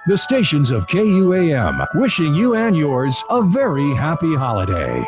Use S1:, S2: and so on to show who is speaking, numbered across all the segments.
S1: The stations of KUAM, wishing you and yours a very happy holiday.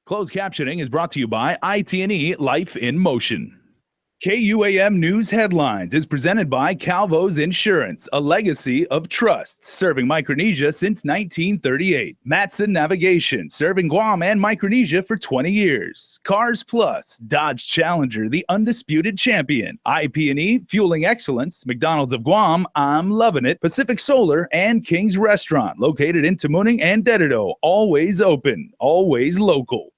S2: Closed captioning is brought to you by IT&E Life in Motion. KUAM News Headlines is presented by Calvo's Insurance, a legacy of trust, serving Micronesia since 1938. Matson Navigation, serving Guam and Micronesia for 20 years. Cars Plus, Dodge Challenger, the undisputed champion. IP&E, fueling excellence. McDonald's of Guam, I'm loving it. Pacific Solar and King's Restaurant, located in Tamuning and Dededo. Always open, always local.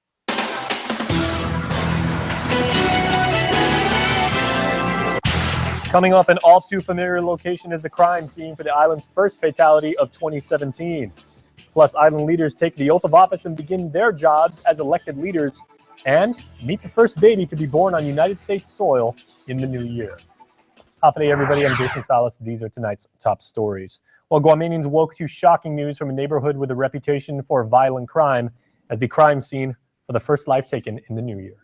S3: Coming up, an all too familiar location is the crime scene for the island's first fatality of 2017. Plus, island leaders take the oath of office and begin their jobs as elected leaders and meet the first baby to be born on United States soil in the new year. Howdy, everybody. I'm Jason Salas. These are tonight's top stories. Well, Guamanians woke to shocking news from a neighborhood with a reputation for violent crime as the crime scene for the first life taken in the new year.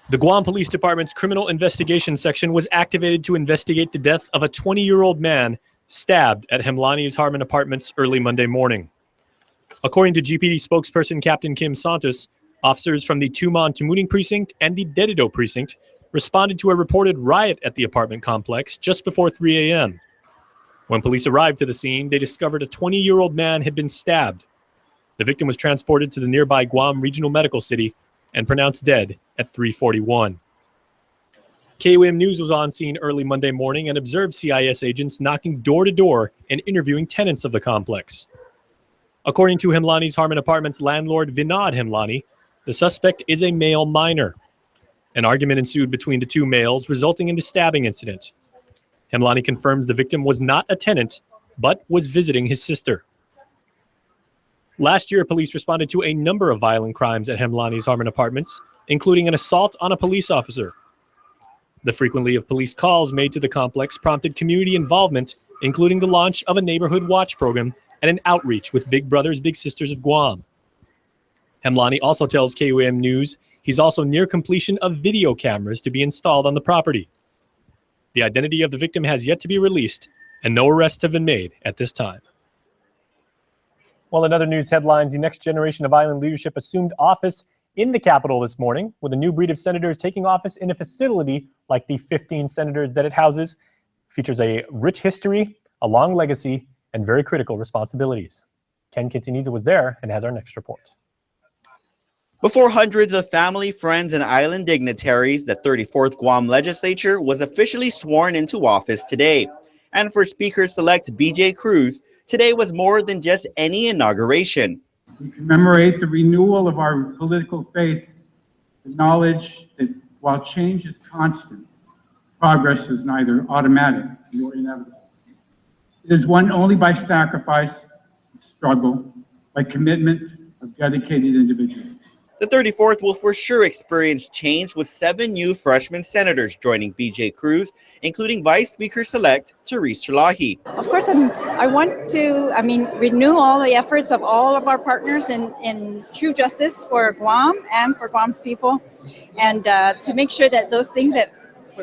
S3: The Guam Police Department's Criminal Investigation Section was activated to investigate the death of a 20-year-old man stabbed at Hemlani's Harmon apartments early Monday morning. According to GPD spokesperson Captain Kim Santos, officers from the Tumon Tamuning Precinct and the Dededo Precinct responded to a reported riot at the apartment complex just before 3 a.m. When police arrived to the scene, they discovered a 20-year-old man had been stabbed. The victim was transported to the nearby Guam Regional Medical City and pronounced dead at 3:41. KUAM News was on scene early Monday morning and observed CIS agents knocking door to door and interviewing tenants of the complex. According to Hemlani's Harmon Apartments landlord Vinod Hemlani, the suspect is a male minor. An argument ensued between the two males, resulting in the stabbing incident. Hemlani confirms the victim was not a tenant, but was visiting his sister. Last year, police responded to a number of violent crimes at Hemlani's Harmon Apartments, including an assault on a police officer. The frequency of police calls made to the complex prompted community involvement, including the launch of a neighborhood watch program and an outreach with Big Brothers Big Sisters of Guam. Hemlani also tells KUAM News he's also near completion of video cameras to be installed on the property. The identity of the victim has yet to be released, and no arrests have been made at this time. Well, in other news headlines, the next generation of island leadership assumed office in the capital this morning, with a new breed of senators taking office in a facility like the 15 senators that it houses. Features a rich history, a long legacy, and very critical responsibilities. Ken Quintaniza was there and has our next report.
S4: Before hundreds of family, friends, and island dignitaries, the 34th Guam legislature was officially sworn into office today. And for Speaker-select BJ Cruz, today was more than just any inauguration.
S5: We commemorate the renewal of our political faith, the knowledge that while change is constant, progress is neither automatic nor inevitable. It is won only by sacrifice, struggle, by commitment of dedicated individuals.
S4: The 34th will for sure experience change with 7 new freshman senators joining BJ Cruz, including Vice Speaker-select Therese Chalahi.
S6: Of course, I want to, renew all the efforts of all of our partners in true justice for Guam and for Guam's people, and to make sure that those things that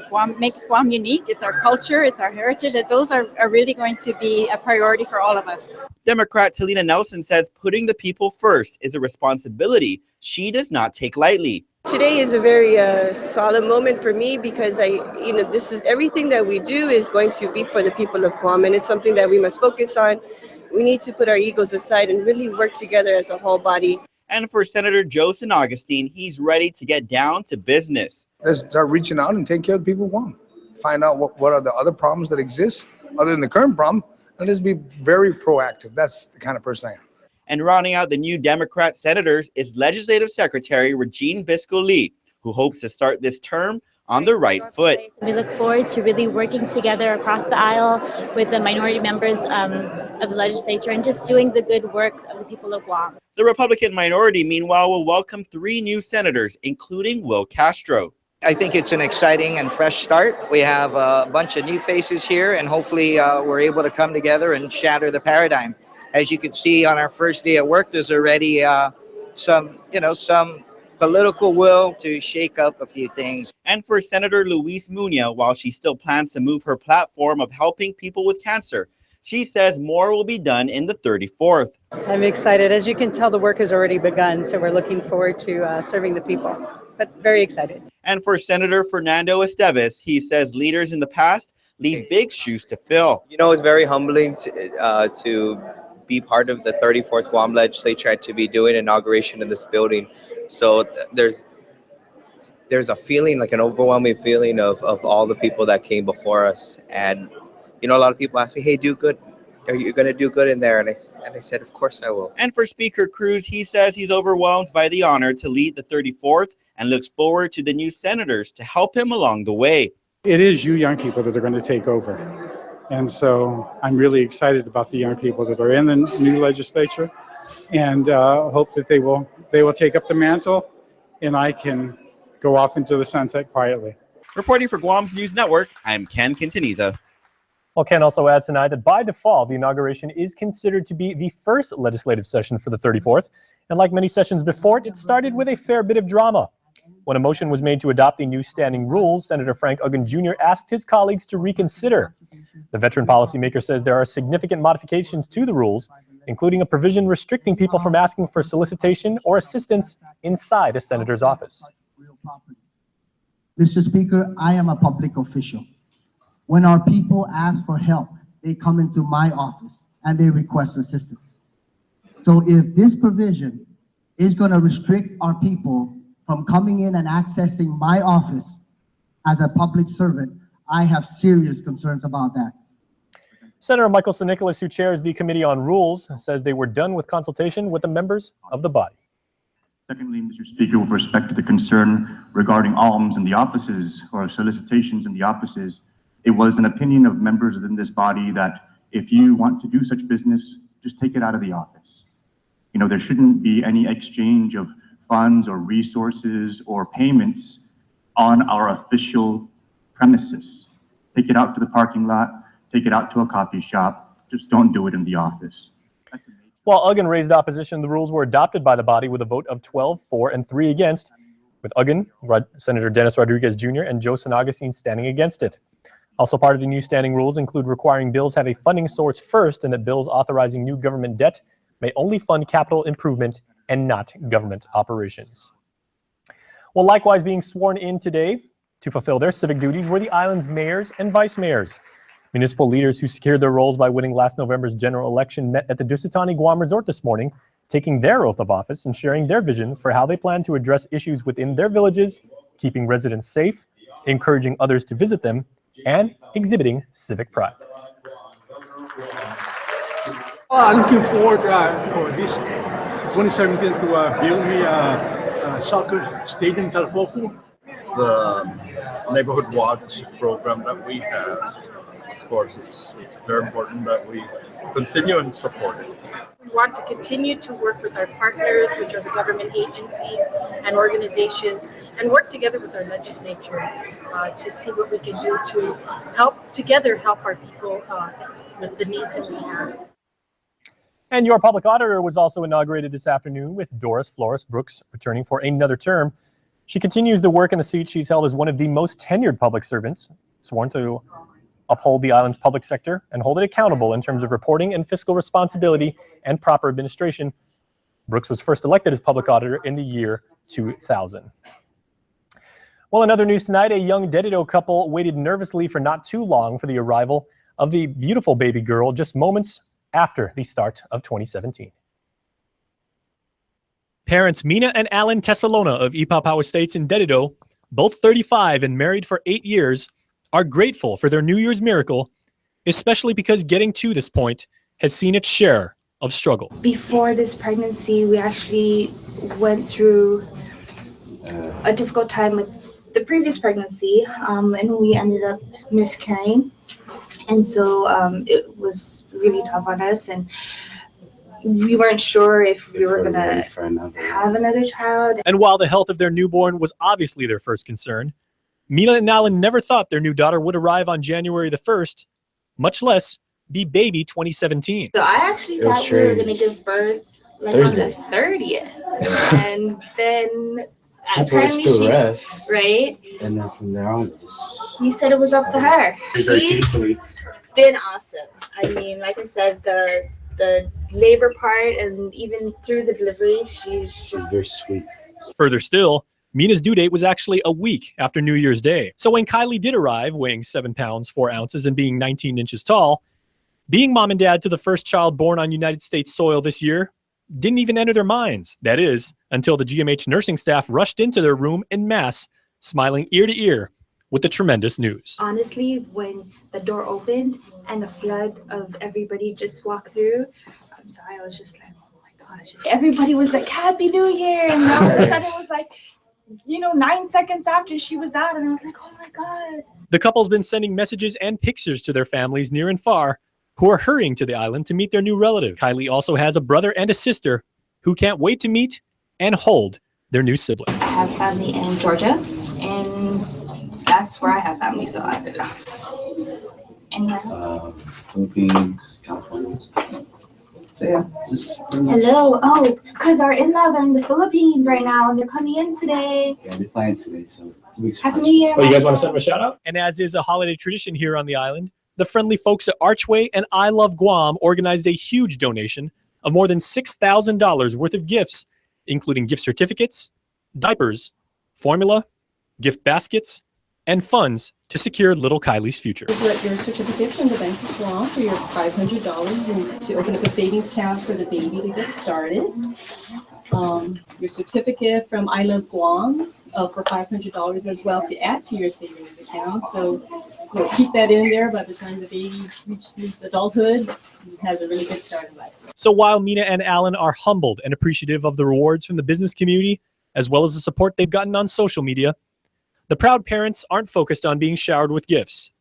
S6: Guam makes Guam unique, it's our culture, it's our heritage, that those are really going to be a priority for all of us.
S4: Democrat Talina Nelson says putting the people first is a responsibility she does not take lightly.
S7: Today is a very solemn moment for me because this is everything that we do is going to be for the people of Guam, and it's something that we must focus on. We need to put our egos aside and really work together as a whole body.
S4: And for Senator Joe San Augustine, he's ready to get down to business.
S8: Let's start reaching out and take care of the people of Guam. Find out what are the other problems that exist other than the current problem, and let's be very proactive. That's the kind of person I am.
S4: And rounding out the new Democrat senators is Legislative Secretary Regine Bisco-Lee, who hopes to start this term on the right foot.
S9: We look forward to really working together across the aisle with the minority members of the legislature and just doing the good work of the people of Guam.
S4: The Republican minority, meanwhile, will welcome 3 new senators, including Will Castro.
S10: I think it's an exciting and fresh start. We have a bunch of new faces here, and hopefully we're able to come together and shatter the paradigm. As you can see on our first day at work, there's already some political will to shake up a few things.
S4: And for Senator Luis Muñoz, while she still plans to move her platform of helping people with cancer, she says more will be done in the 34th.
S11: I'm excited. As you can tell, the work has already begun, so we're looking forward to serving the people, but very excited.
S4: And for Senator Fernando Esteves, he says leaders in the past leave big shoes to fill.
S12: It's very humbling to be part of the 34th Guam legislature and to be doing inauguration in this building. So there's a feeling, like an overwhelming feeling of all the people that came before us. And, a lot of people ask me, hey, do good. Are you going to do good in there? And I said, of course I will.
S4: And for Speaker Cruz, he says he's overwhelmed by the honor to lead the 34th and looks forward to the new senators to help him along the way.
S5: It is you young people that are going to take over. And so I'm really excited about the young people that are in the new legislature, and hope that they will take up the mantle and I can go off into the sunset quietly.
S4: Reporting for Guam's News Network, I'm Ken Quintaniza.
S3: Well, Ken also adds tonight that by default, the inauguration is considered to be the first legislative session for the 34th. And like many sessions before it started with a fair bit of drama. When a motion was made to adopt the new standing rules, Senator Frank Uggan Jr. asked his colleagues to reconsider. The veteran policymaker says there are significant modifications to the rules, including a provision restricting people from asking for solicitation or assistance inside a senator's office.
S13: Mr. Speaker, I am a public official. When our people ask for help, they come into my office and they request assistance. So if this provision is going to restrict our people from coming in and accessing my office as a public servant, I have serious concerns about that.
S3: Senator Michael Nicholas, who chairs the Committee on Rules, says they were done with consultation with the members of the body.
S14: Secondly, Mr. Speaker, with respect to the concern regarding alms in the offices or solicitations in the offices, it was an opinion of members within this body that if you want to do such business, just take it out of the office. There shouldn't be any exchange of funds or resources or payments on our official premises. Take it out to the parking lot, take it out to a coffee shop, just don't do it in the office.
S3: While Uggan raised opposition, the rules were adopted by the body with a vote of 12 for and 3 against, with Uggan, Senator Dennis Rodriguez Jr., and Joe San Augustine standing against it. Also part of the new standing rules include requiring bills have a funding source first and that bills authorizing new government debt may only fund capital improvement and not government operations. Well, likewise being sworn in today to fulfill their civic duties were the island's mayors and vice mayors. Municipal leaders who secured their roles by winning last November's general election met at the Dusitani Guam Resort this morning, taking their oath of office and sharing their visions for how they plan to address issues within their villages, keeping residents safe, encouraging others to visit them, and exhibiting civic pride.
S15: I'm looking forward for this 2017 to build me a soccer stadium in Talfofu.
S16: The neighborhood watch program that we have, of course, it's very important that we continue and support it.
S17: We want to continue to work with our partners, which are the government agencies and organizations, and work together with our legislature to see what we can do to help our people with the needs that we have.
S3: And your public auditor was also inaugurated this afternoon, with Doris Flores Brooks returning for another term. She continues to work in the seat she's held as one of the most tenured public servants, sworn to uphold the island's public sector and hold it accountable in terms of reporting and fiscal responsibility and proper administration. Brooks was first elected as public auditor in the year 2000. Well, in other news tonight, a young Dedido couple waited nervously for not too long for the arrival of the beautiful baby girl just moments after the start of 2017. Parents Mina and Alan Tessalona of Ipapaw Estates in Dedido, both 35 and married for 8 years, are grateful for their New Year's miracle, especially because getting to this point has seen its share of struggle.
S18: Before this pregnancy, we actually went through a difficult time with the previous pregnancy, and we ended up miscarrying. And so it was really tough on us, and we weren't sure if we were going to have another child.
S3: And while the health of their newborn was obviously their first concern, Mina and Alan never thought their new daughter would arrive on January the 1st, much less be baby 2017.
S18: So I actually thought we were going to give birth like Thursday. On the 30th. And then apparently she, right?
S19: And then from there on,
S18: he said it was up to her. She's been awesome. I mean, like I said, the labor part and even through the delivery, she's just
S19: very sweet.
S3: Further still, Mina's due date was actually a week after New Year's Day. So when Kylie did arrive, weighing 7 pounds, 4 ounces and being 19 inches tall, being mom and dad to the first child born on United States soil this year didn't even enter their minds. That is, until the GMH nursing staff rushed into their room en masse, smiling ear to ear with the tremendous news.
S18: Honestly, when the door opened and the flood of everybody just walked through, I'm sorry, I was just like, oh my gosh. Everybody was like, Happy New Year. And all of a sudden it was like, 9 seconds after she was out, and I was like, oh my God.
S3: The couple's been sending messages and pictures to their families near and far who are hurrying to the island to meet their new relative. Kylie also has a brother and a sister who can't wait to meet and hold their new sibling.
S18: I have family in Georgia, and that's where I have family, so I don't know. Anyone else?
S19: Philippines, California. So yeah, just
S18: hello. Oh, because our in-laws are in the Philippines right now, and they're coming in today.
S19: Yeah, they're flying today, so it's a big
S18: Happy New Year.
S3: Oh, you guys want to send them a shout out? And as is a holiday tradition here on the island, the friendly folks at Archway and I Love Guam organized a huge donation of more than $6,000 worth of gifts, including gift certificates, diapers, formula, gift baskets, and funds to secure little Kylie's future.
S20: This is your certificate from the Bank of Guam for your $500 and to open up a savings account for the baby to get started. Your certificate from I Love Guam for $500 as well to add to your savings account. So keep that in there. By the time the baby reaches adulthood, he has a really good start in life.
S3: So while Mina and Alan are humbled and appreciative of the rewards from the business community, as well as the support they've gotten on social media, the proud parents aren't focused on being showered with gifts.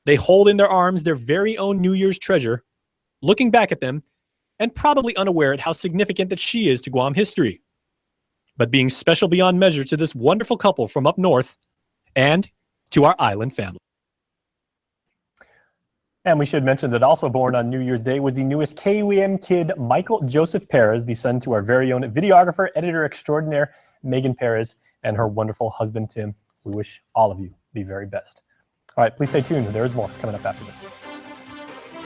S3: They hold in their arms their very own New Year's treasure, looking back at them and probably unaware at how significant that she is to Guam history, but being special beyond measure to this wonderful couple from up north and to our island family. And we should mention that also born on New Year's Day was the newest KUAM kid, Michael Joseph Perez, the son to our very own videographer, editor extraordinaire, Megan Perez, and her wonderful husband, Tim. We wish all of you the very best. All right, please stay tuned. There is more coming up after this.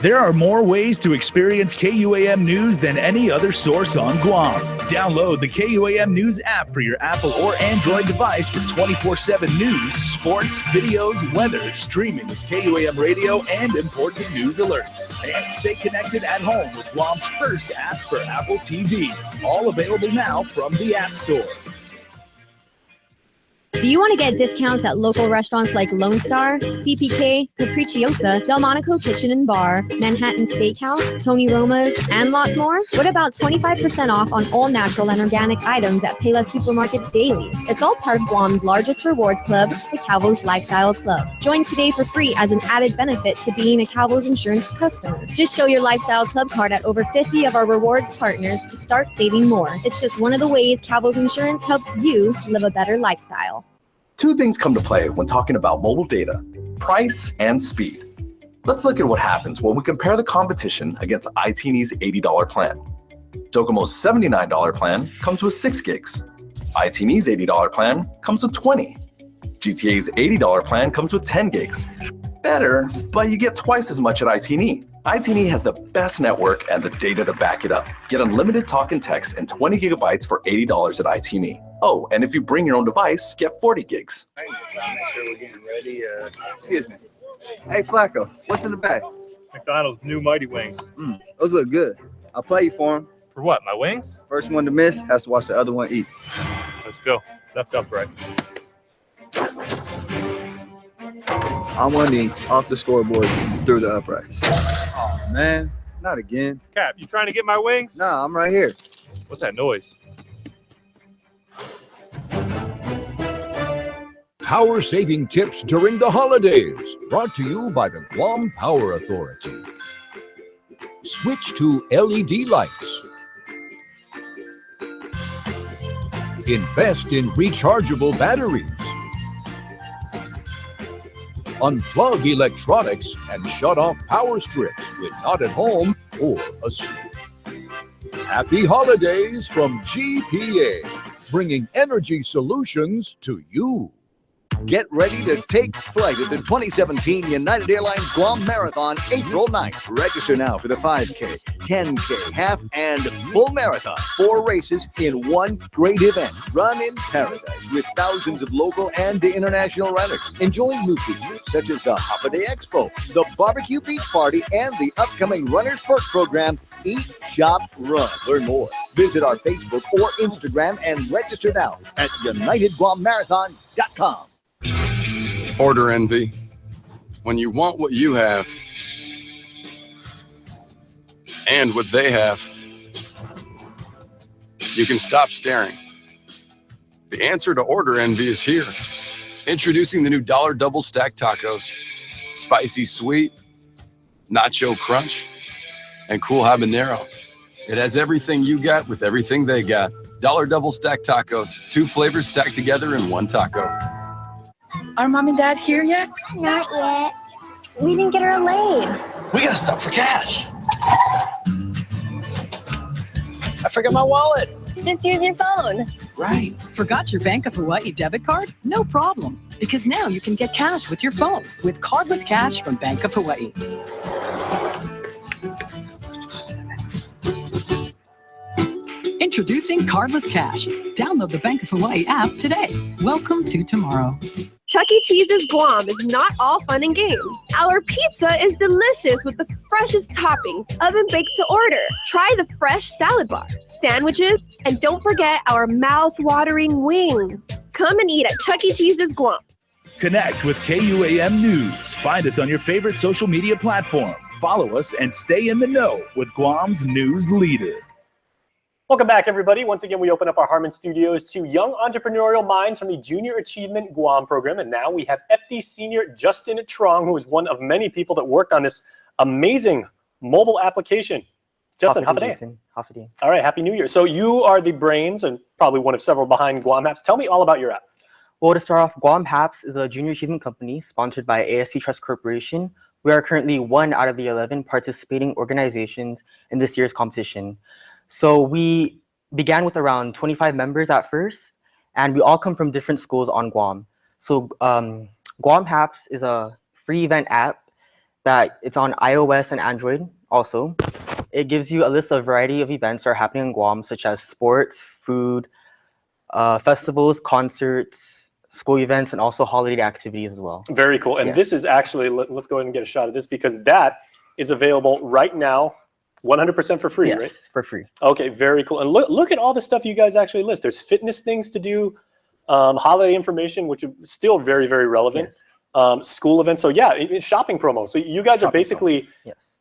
S2: There are more ways to experience KUAM News than any other source on Guam. Download the KUAM News app for your Apple or Android device for 24/7 news, sports, videos, weather, streaming with KUAM radio, and important news alerts. And stay connected at home with Guam's first app for Apple TV. All available now from the App Store.
S21: Do you want to get discounts at local restaurants like Lone Star, CPK, Capricciosa, Delmonico Kitchen and Bar, Manhattan Steakhouse, Tony Roma's, and lots more? What about 25% off on all natural and organic items at Payless Supermarkets daily? It's all part of Guam's largest rewards club, the Calvo's Lifestyle Club. Join today for free as an added benefit to being a Calvo's Insurance customer. Just show your Lifestyle Club card at over 50 of our rewards partners to start saving more. It's just one of the ways Calvo's Insurance helps you live a better lifestyle.
S22: Two things come to play when talking about mobile data: price and speed. Let's look at what happens when we compare the competition against iTeeny's $80 plan. Docomo's $79 plan comes with 6 gigs. iTeeny's $80 plan comes with 20. GTA's $80 plan comes with 10 gigs. Better, but you get twice as much at iTeeny. iTeeny has the best network and the data to back it up. Get unlimited talk and text and 20 gigabytes for $80 at iTeeny. Oh, and if you bring your own device, get 40 gigs.
S23: Make sure we're getting ready. Excuse me. Hey, Flacco, what's in the bag?
S3: McDonald's new Mighty Wings.
S23: Those look good. I'll play you for them.
S3: For what, my wings?
S23: First one to miss has to watch the other one eat.
S3: Let's go. Left upright.
S23: I want to off the scoreboard through the uprights. Oh, man. Not again.
S3: Cap, you trying to get my wings?
S23: Nah, I'm right here.
S3: What's that noise?
S1: Power saving tips during the holidays, brought to you by the Guam Power Authority. Switch to LED lights. Invest in rechargeable batteries. Unplug electronics and shut off power strips when not at home or asleep. Happy holidays from GPA, bringing energy solutions to you.
S24: Get ready to take flight at the 2017 United Airlines Guam Marathon, April 9th. Register now for the 5K, 10K, half, and full marathon. 4 races in one great event. Run in paradise with thousands of local and international runners. Enjoy new features such as the Hop a Day Expo, the Barbecue Beach Party, and the upcoming Runners Perk program, Eat, Shop, Run. Learn more. Visit our Facebook or Instagram and register now at UnitedGuamMarathon.com.
S25: Order envy. When you want what you have and what they have, you can stop staring. The answer to order envy is here. Introducing the new $1 Double Stack Tacos. Spicy sweet, nacho crunch, and cool habanero. It has everything you got with everything they got. $1 Double Stack Tacos. 2 flavors stacked together in one taco.
S26: Are Mom and Dad here yet?
S27: Not yet. We didn't get our lane.
S24: We gotta stop for cash.
S26: I forgot my wallet.
S27: Just use your phone.
S28: Right. Forgot your Bank of Hawaii debit card? No problem. Because now you can get cash with your phone with cardless cash from Bank of Hawaii. Introducing Cardless Cash. Download the Bank of Hawaii app today. Welcome to tomorrow.
S29: Chuck E. Cheese's Guam is not all fun and games. Our pizza is delicious with the freshest toppings, oven-baked to order. Try the fresh salad bar, sandwiches, and don't forget our mouth-watering wings. Come and eat at Chuck E. Cheese's Guam.
S2: Connect with KUAM News. Find us on your favorite social media platform. Follow us and stay in the know with Guam's news leader.
S3: Welcome back, everybody. Once again, we open up our Harmon studios to young entrepreneurial minds from the Junior Achievement Guam program. And now we have FD Senior Justin Trong, who is one of many people that worked on this amazing mobile application. Justin, half a day. All right, Happy New Year. So you are the brains and probably one of several behind Guam Apps. Tell me all about your app.
S30: Well, to start off, Guam Apps is a junior achievement company sponsored by ASC Trust Corporation. We are currently 1 out of the 11 participating organizations in this year's competition. So we began with around 25 members at first, and we all come from different schools on Guam. So Guam Apps is a free event app that it's on iOS and Android also. It gives you a list of variety of events that are happening in Guam, such as sports, food, festivals, concerts, school events, and also holiday activities as well.
S3: Very cool. And this is actually, let's go ahead and get a shot of this because that is available right now 100% for free, right?
S30: For free.
S3: Okay, very cool. And look at all the stuff you guys actually list. There's fitness things to do. holiday information, which is still very, very relevant. Yes. School events. So yeah, shopping promo. So you guys are basically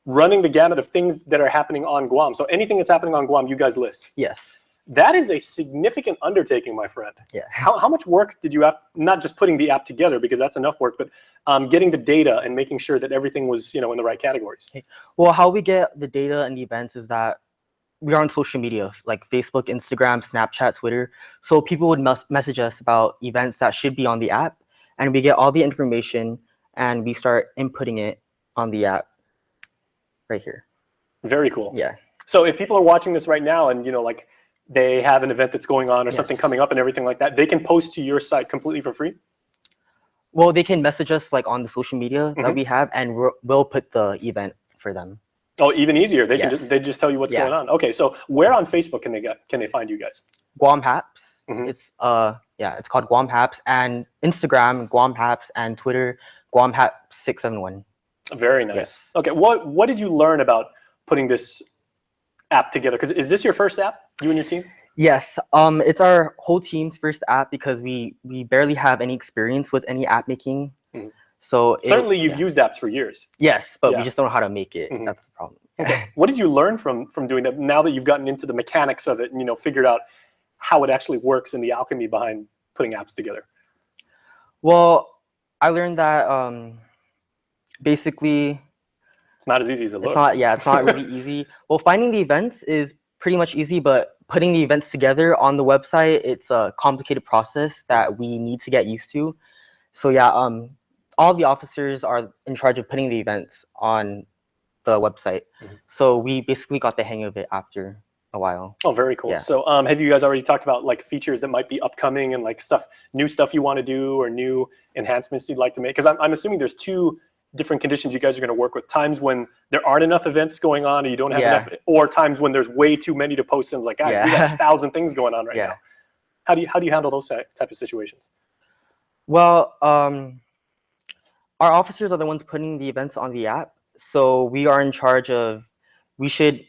S3: running the gamut of things that are happening on Guam. So anything that's happening on Guam, you guys list.
S30: Yes.
S3: That is a significant undertaking, my friend.
S30: Yeah.
S3: How much work did you have, not just putting the app together, because that's enough work, but getting the data and making sure that everything was, in the right categories?
S30: Okay. Well, how we get the data and the events is that we are on social media, like Facebook, Instagram, Snapchat, Twitter. So people would message us about events that should be on the app, and we get all the information and we start inputting it on the app right here.
S3: Very cool.
S30: Yeah.
S3: So if people are watching this right now and, like, they have an event that's going on or something coming up and everything like that, they can post to your site completely for free?
S30: Well, they can message us like on the social media that we have, and we'll put the event for them.
S3: Oh, even easier. They can just tell you what's going on. Okay, so where on Facebook can they find you guys?
S30: Guam Haps. It's it's called Guam Haps, and Instagram Guam Haps, and Twitter Guam Haps 671.
S3: Very nice. Yes. Okay, what did you learn about putting this app together? Because is this your first app, you and your team?
S30: Yes, it's our whole team's first app because we barely have any experience with any app making. So
S3: certainly you've used apps for years.
S30: Yes, but we just don't know how to make it. That's the problem.
S3: Okay. What did you learn from doing that now that you've gotten into the mechanics of it and figured out how it actually works and the alchemy behind putting apps together?
S30: Well, I learned that basically
S3: it's not as easy as it looks.
S30: It's not really easy. Well, finding the events is pretty much easy, but putting the events together on the website, it's a complicated process that we need to get used to. So yeah, all the officers are in charge of putting the events on the website. So we basically got the hang of it after a while.
S3: Oh, very cool.
S30: Yeah.
S3: So have you guys already talked about like features that might be upcoming and like new stuff you want to do or new enhancements you'd like to make? Because I'm assuming there's two different conditions you guys are going to work with. Times when there aren't enough events going on or you don't have enough, or times when there's way too many to post and like, guys, we got 1,000 things going on right now. How do you handle those type of situations?
S30: Well, our officers are the ones putting the events on the app. So we are in charge of, we should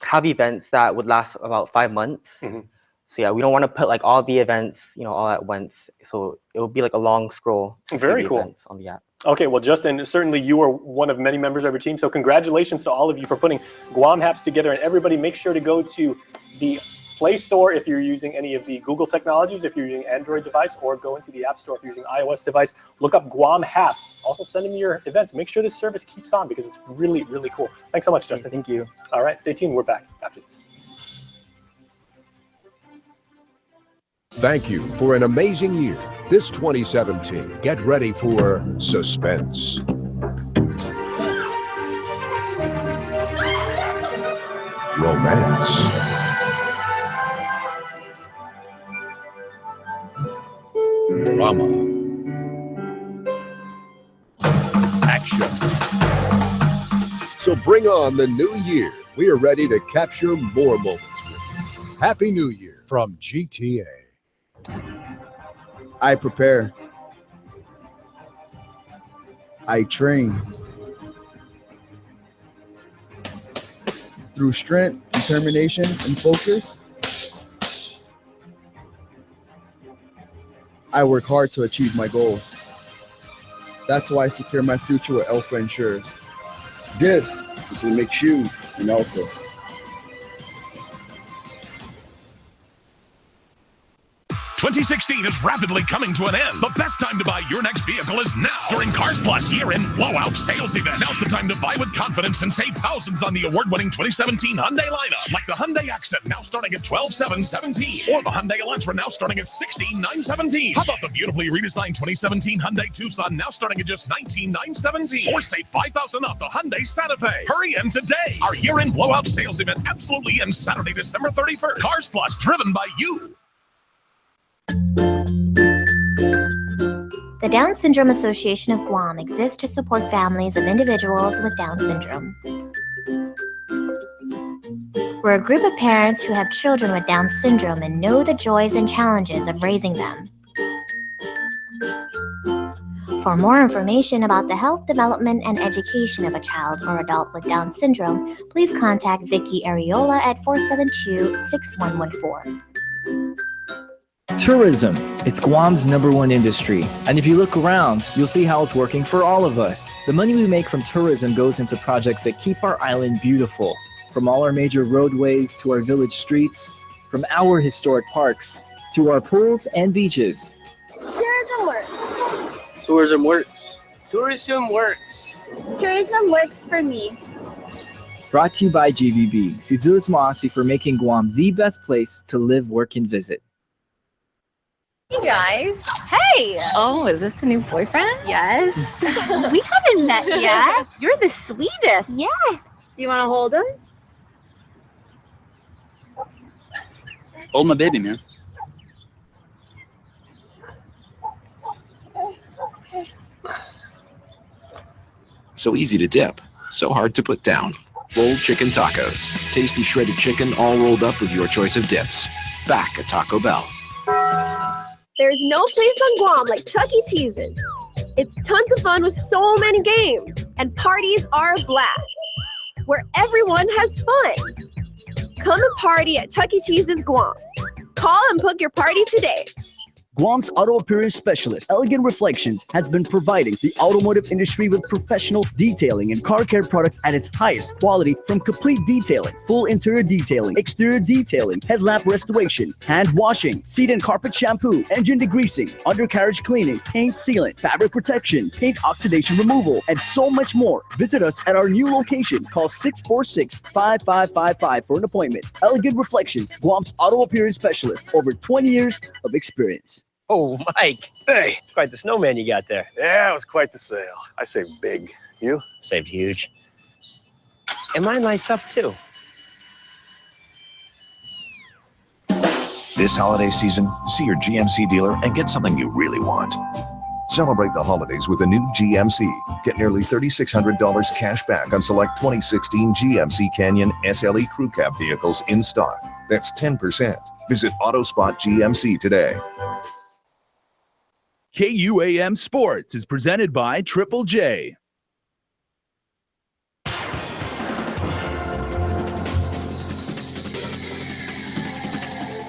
S30: have events that would last about 5 months. So yeah, we don't want to put like all the events, all at once. So it will be like a long scroll.
S3: Very cool.
S30: Events on the app.
S3: Okay, well, Justin, certainly you are one of many members of our team. So congratulations to all of you for putting Guam Haps together. And everybody make sure to go to the Play Store if you're using any of the Google technologies, if you're using Android device, or go into the App Store if you're using iOS device. Look up Guam Haps. Also send them your events. Make sure this service keeps on because it's really, really cool. Thanks so much, Justin.
S30: Thank you.
S3: All right, stay tuned. We're back after this.
S1: Thank you for an amazing year. This 2017, get ready for suspense, romance, drama, action. So bring on the new year. We are ready to capture more moments with you. Happy New Year from GTA.
S23: I prepare. I train. Through strength, determination, and focus, I work hard to achieve my goals. That's why I secure my future with Alpha Insurance. This is what makes you an Alpha.
S4: 2016 is rapidly coming to an end. The best time to buy your next vehicle is now. During Cars Plus year-end blowout sales event, now's the time to buy with confidence and save thousands on the award-winning 2017 Hyundai lineup. Like the Hyundai Accent, now starting at $12,717. Or the Hyundai Elantra, now starting at $16,917. How about the beautifully redesigned 2017 Hyundai Tucson, now starting at just $19,917. Or save $5,000 off the Hyundai Santa Fe. Hurry in today. Our year-end blowout sales event absolutely ends Saturday, December 31st. Cars Plus, driven by you.
S5: The Down Syndrome Association of Guam exists to support families of individuals with Down syndrome. We're a group of parents who have children with Down syndrome and know the joys and challenges of raising them. For more information about the health, development, and education of a child or adult with Down syndrome, please contact Vicky Ariola at 472-6114.
S6: Tourism. It's Guam's #1 industry. And if you look around, you'll see how it's working for all of us. The money we make from tourism goes into projects that keep our island beautiful. From all our major roadways to our village streets, from our historic parks to our pools and beaches.
S29: Tourism works.
S6: Tourism works.
S29: Tourism works. Tourism works for me.
S6: Brought to you by GVB. Sidulis Maasi for making Guam the best place to live, work, and visit.
S7: Hey guys. Hey. Oh, is this the new boyfriend? Yes. We haven't met yet. You're the sweetest. Yes. Do you want to hold him?
S8: Hold my baby, man.
S9: So easy to dip, so hard to put down. Rolled chicken tacos. Tasty shredded chicken all rolled up with your choice of dips. Back at Taco Bell.
S29: There's no place on Guam like Chuck E. Cheese's. It's tons of fun with so many games, and parties are a blast, where everyone has fun. Come and party at Chuck E. Cheese's Guam. Call and book your party today.
S10: Guam's auto appearance specialist, Elegant Reflections, has been providing the automotive industry with professional detailing and car care products at its highest quality, from complete detailing, full interior detailing, exterior detailing, headlamp restoration, hand washing, seat and carpet shampoo, engine degreasing, undercarriage cleaning, paint sealant, fabric protection, paint oxidation removal, and so much more. Visit us at our new location. Call 646-5555 for an appointment. Elegant Reflections, Guam's auto appearance specialist, over 20 years of experience.
S11: Oh, Mike. Hey. It's quite the snowman you got there. Yeah, it was quite the sale. I saved big. You? Saved huge. And mine lights up, too.
S12: This holiday season, see your GMC dealer and get something you really want. Celebrate the holidays with a new GMC. Get nearly $3,600 cash back on select 2016 GMC Canyon SLE Crew Cab vehicles in stock. That's 10%. Visit AutoSpot GMC today.
S2: KUAM Sports is presented by Triple J.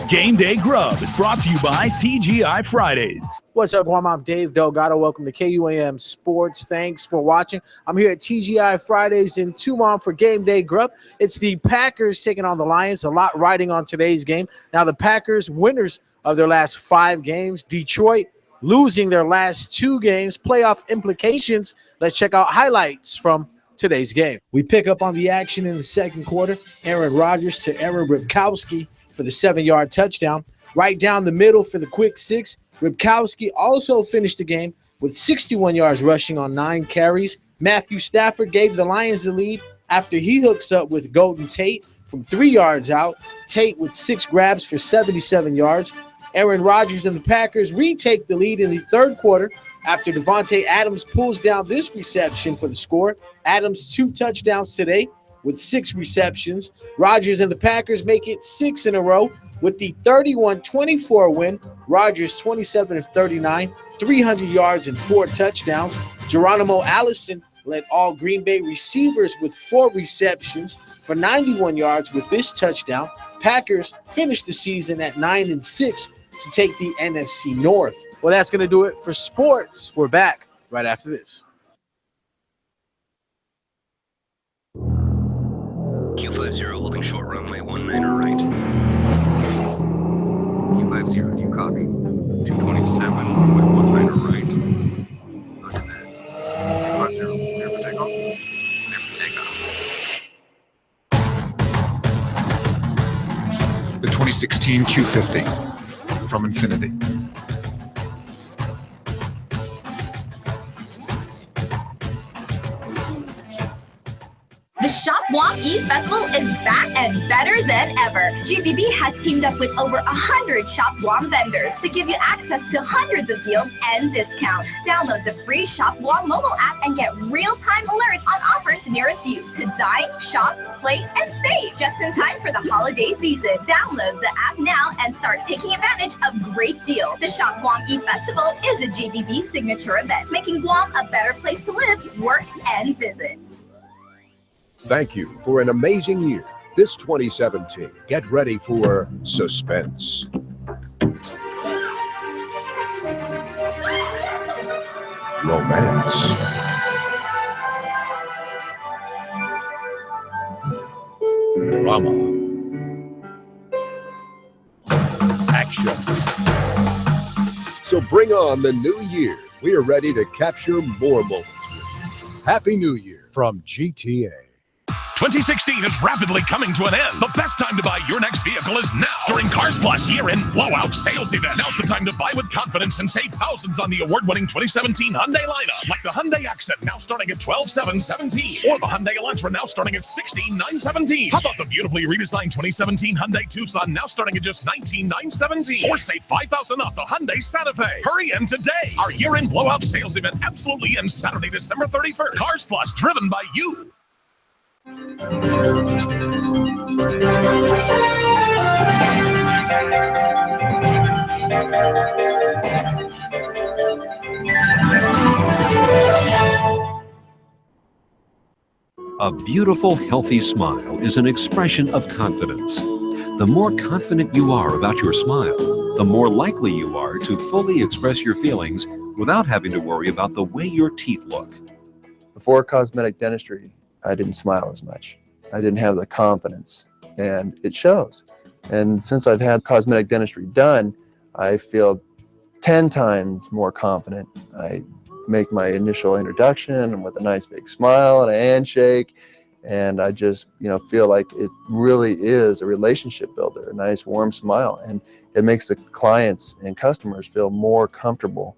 S2: Game Day Grub is brought to you by TGI Fridays.
S13: What's up, Guam? I'm Dave Delgado. Welcome to KUAM Sports. Thanks for watching. I'm here at TGI Fridays in Tumon for Game Day Grub. It's the Packers taking on the Lions. A lot riding on today's game. Now, the Packers, winners of their last 5 games. Detroit losing their last 2 games. Playoff implications. Let's check out highlights from today's game. We pick up on the action in the second quarter. Aaron Rodgers to Aaron Ripkowski for the 7-yard touchdown. Right down the middle for the quick 6. Ripkowski also finished the game with 61 yards rushing on 9 carries. Matthew Stafford gave the Lions the lead after he hooks up with Golden Tate from 3 yards out. Tate with 6 grabs for 77 yards. Aaron Rodgers and the Packers retake the lead in the third quarter after Devontae Adams pulls down this reception for the score. Adams 2 touchdowns today with 6 receptions. Rodgers and the Packers make it 6 in a row with the 31-24 win. Rodgers 27 of 39, 300 yards and 4 touchdowns. Geronimo Allison led all Green Bay receivers with 4 receptions for 91 yards with this touchdown. Packers finished the season at 9-6 to take the NFC North. Well, that's going to do it for sports. We're back right after this.
S14: Q50 holding short runway 19 right. Q50, do you copy? 227, runway 19 right. Roger that. Q50, clear for takeoff? Clear for takeoff.
S15: The 2016 Q50 from Infinity.
S31: The Shop Guam E-Festival is back and better than ever. GVB has teamed up with over 100 Shop Guam vendors to give you access to hundreds of deals and discounts. Download the free Shop Guam mobile app and get real-time alerts on offers nearest you to dine, shop, play, and save. Just in time for the holiday season. Download the app now and start taking advantage of great deals. The Shop Guam E-Festival is a GVB signature event, making Guam a better place to live, work, and visit.
S1: Thank you for an amazing year. This 2017, get ready for suspense.
S12: romance, drama, action. So bring on the new year. We are ready to capture more moments with you. Happy New Year from GTA.
S4: 2016 is rapidly coming to an end. The best time to buy your next vehicle is now. During Cars Plus year-end blowout sales event, now's the time to buy with confidence and save thousands on the award-winning 2017 Hyundai lineup. Like the Hyundai Accent, now starting at $12,717. Or the Hyundai Elantra, now starting at $16,917. How about the beautifully redesigned 2017 Hyundai Tucson, now starting at just $19,917. Or save $5,000 off the Hyundai Santa Fe. Hurry in today. Our year-end blowout sales event absolutely ends Saturday, December 31st. Cars Plus, driven by you.
S8: A beautiful, healthy smile is an expression of confidence. The more confident you are about your smile, the more likely you are to fully express your feelings without having to worry about the way your teeth look.
S16: Before cosmetic dentistry, I didn't smile as much. I didn't have the confidence, and it shows. And since I've had cosmetic dentistry done, I feel 10 times more confident. I make my initial introduction with a nice big smile and a handshake, and I just, feel like it really is a relationship builder, a nice warm smile, and it makes the clients and customers feel more comfortable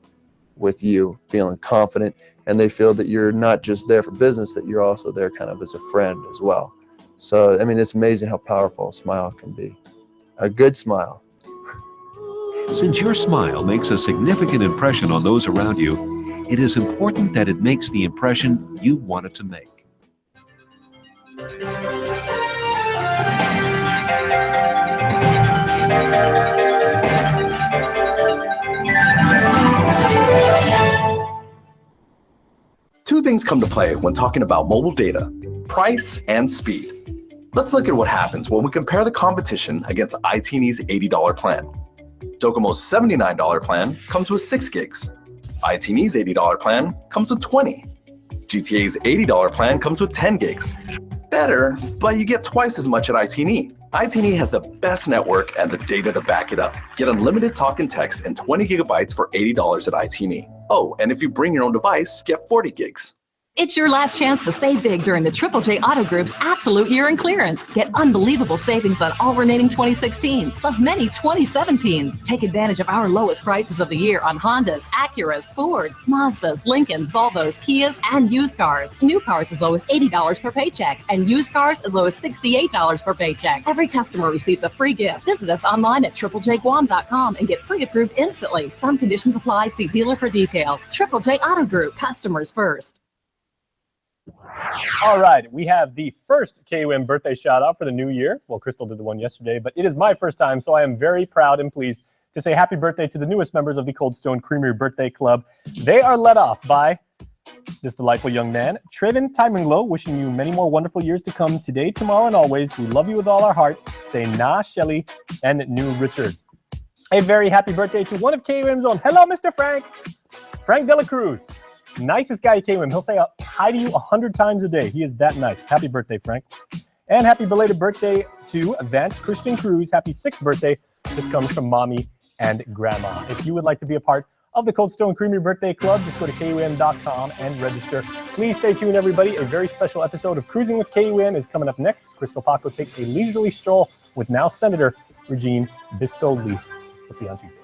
S16: with you, feeling confident, and they feel that you're not just there for business, that you're also there kind of as a friend as well. So, it's amazing how powerful a smile can be. A good smile.
S8: Since your smile makes a significant impression on those around you, it is important that it makes the impression you want it to make.
S17: Two things come to play when talking about mobile data: price and speed. Let's look at what happens when we compare the competition against iTeeny's $80 plan. Docomo's $79 plan comes with 6 gigs. iTeeny's $80 plan comes with 20. GTA's $80 plan comes with 10 gigs. Better, but you get twice as much at iTeeny. iTeeny has the best network and the data to back it up. Get unlimited talk and text and 20 gigabytes for $80 at iTeeny. Oh, and if you bring your own device, get 40 gigs.
S28: It's your last chance to save big during the Triple J Auto Group's absolute year-end clearance. Get unbelievable savings on all remaining 2016s, plus many 2017s. Take advantage of our lowest prices of the year on Hondas, Acuras, Fords, Mazdas, Lincolns, Volvos, Kias, and used cars. New cars as low as $80 per paycheck, and used cars as low as $68 per paycheck. Every customer receives a free gift. Visit us online at triplejguam.com and get pre-approved instantly. Some conditions apply. See dealer for details. Triple J Auto Group, customers first.
S3: All right, we have the first KUAM birthday shout out for the new year. Well, Crystal did the one yesterday, but it is my first time, so I am very proud and pleased to say happy birthday to the newest members of the Cold Stone Creamery Birthday Club. They are led off by this delightful young man, Trevin Timinglow, wishing you many more wonderful years to come today, tomorrow, and always. We love you with all our heart. Say nah, Shelly, and new Richard. A very happy birthday to one of KUAM's own. Hello, Mr. Frank. Frank Dela Cruz. Nicest guy at KUAM. He'll say hi to you 100 times a day. He is that nice. Happy birthday, Frank. And happy belated birthday to Vance Christian Cruz. Happy 6th birthday. This comes from Mommy and Grandma. If you would like to be a part of the Cold Stone Creamery Birthday Club, just go to KUAM.com and register. Please stay tuned, everybody. A very special episode of Cruising with KUAM is coming up next. Crystal Paco takes a leisurely stroll with now Senator Regine Bisco-Lee. We'll see you on Tuesday.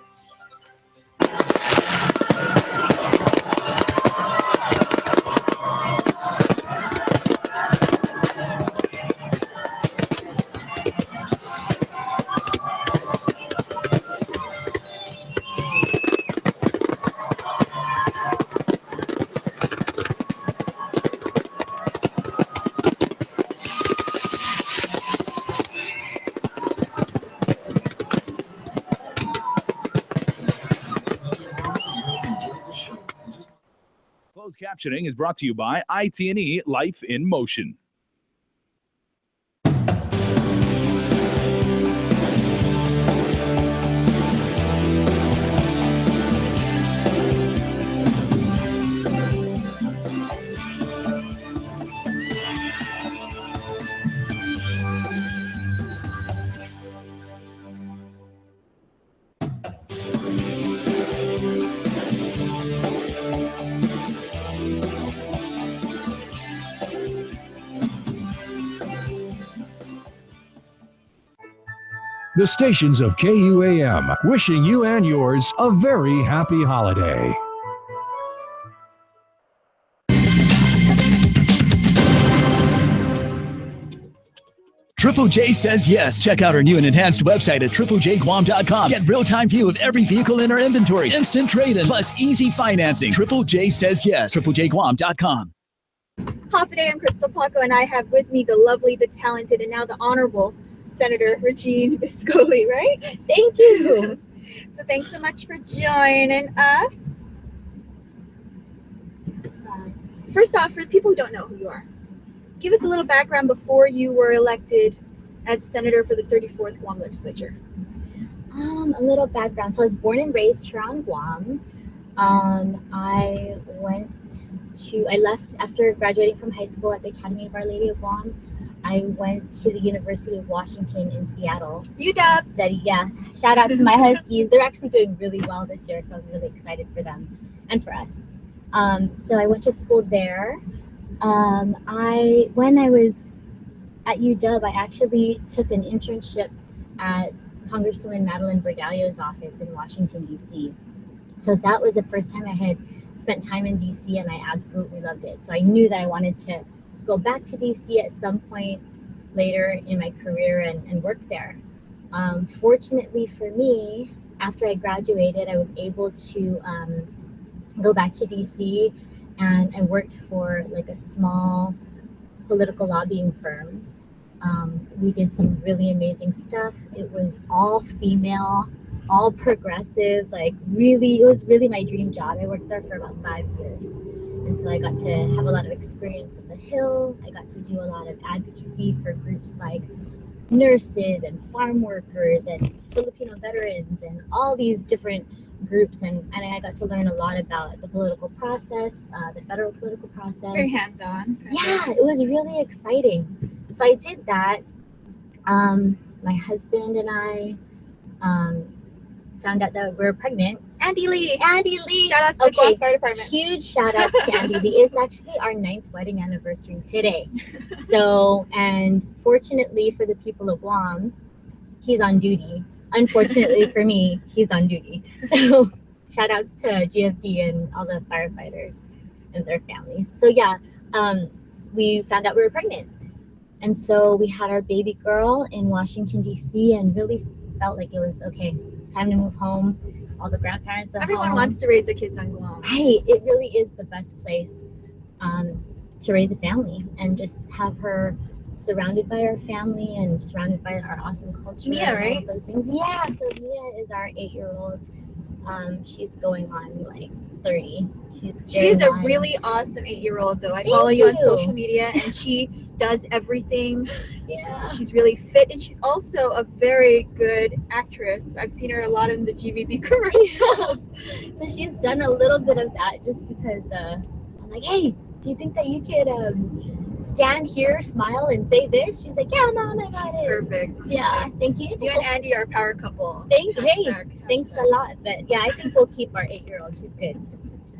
S2: Closed captioning is brought to you by IT&E Life in Motion.
S1: The stations of KUAM, wishing you and yours a very happy holiday.
S18: Triple J says yes. Check out our new and enhanced website at triplejguam.com. Get real-time view of every vehicle in our inventory, instant trade-in, plus easy financing. Triple J says yes. triplejguam.com.
S19: Today, I'm Crystal Paco, and I have with me the lovely, the talented, and now the honorable Senator Regine Viscoli, right? Thank you. So thanks so much for joining us. First off, for the people who don't know who you are, give us a little background before you were elected as a senator for the 34th Guam legislature.
S5: A little background. So I was born and raised here on Guam. I left after graduating from high school at the Academy of Our Lady of Guam. I went to the University of Washington in Seattle.
S19: UW!
S5: Study, yeah. Shout out to my Huskies. They're actually doing really well this year, so I'm really excited for them and for us. So I went to school there. When I was at UW, I actually took an internship at Congresswoman Madeline Bergalio's office in Washington, D.C. So that was the first time I had spent time in D.C. and I absolutely loved it. So I knew that I wanted to go back to D.C. at some point later in my career and work there. Fortunately for me, after I graduated, I was able to go back to D.C. and I worked for like a small political lobbying firm. We did some really amazing stuff. It was all female, all progressive, it was really my dream job. I worked there for about 5 years. And so I got to have a lot of experience at the Hill. I got to do a lot of advocacy for groups like nurses and farm workers and Filipino veterans and all these different groups. And I got to learn a lot about the political process, the federal political process.
S19: Very hands-on.
S5: Yeah, it was really exciting. So I did that. My husband and I found out that we were pregnant.
S19: Andy Lee.
S5: Shout out
S19: to the Guam Fire Department.
S5: Huge shout out to Andy Lee. It's actually our 9th wedding anniversary today. So, and fortunately for the people of Guam, he's on duty. Unfortunately for me, he's on duty. So shout outs to GFD and all the firefighters and their families. So yeah, we found out we were pregnant. And so we had our baby girl in Washington, D.C. and really felt like it was, okay, time to move home. All the grandparents are
S19: Everyone
S5: home.
S19: wants to raise their kids on Guam.
S5: Right. It really is the best place to raise a family and just have her surrounded by our family and surrounded by our awesome culture.
S19: Mia,
S5: and
S19: right?
S5: all of those things. Yeah. So Mia is our 8-year-old. She's going on 30.
S19: She's a really awesome 8-year-old, though. I follow you on social media, and she does everything.
S5: Yeah.
S19: She's really fit, and she's also a very good actress. I've seen her a lot in the GVB commercials.
S5: So she's done a little bit of that just because I'm like, hey, do you think that you could stand here, smile, and say this? She's like, yeah, Mom, I got it.
S19: Perfect.
S5: Yeah, thank you.
S19: You and Andy are a power couple.
S5: Thanks a lot. But yeah, I think we'll keep our 8-year-old. She's good.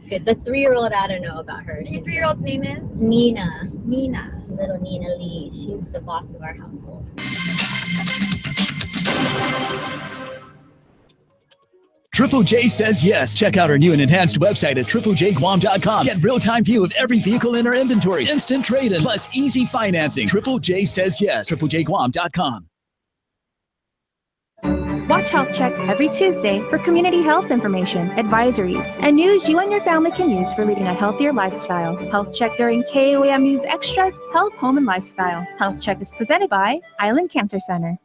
S5: Good. The 3-year-old, I don't know about her.
S19: Your 3-year-old's name is?
S5: Nina.
S19: Nina.
S5: Little Nina Lee. She's the boss of our household.
S18: Triple J says yes. Check out our new and enhanced website at triplejguam.com. Get real-time view of every vehicle in our inventory, instant trade-in, plus easy financing. Triple J says yes. triplejguam.com.
S20: Watch Health Check every Tuesday for community health information, advisories, and news you and your family can use for leading a healthier lifestyle. Health Check during KUAM News Extras, Health, Home, and Lifestyle. Health Check is presented by Island Cancer Center.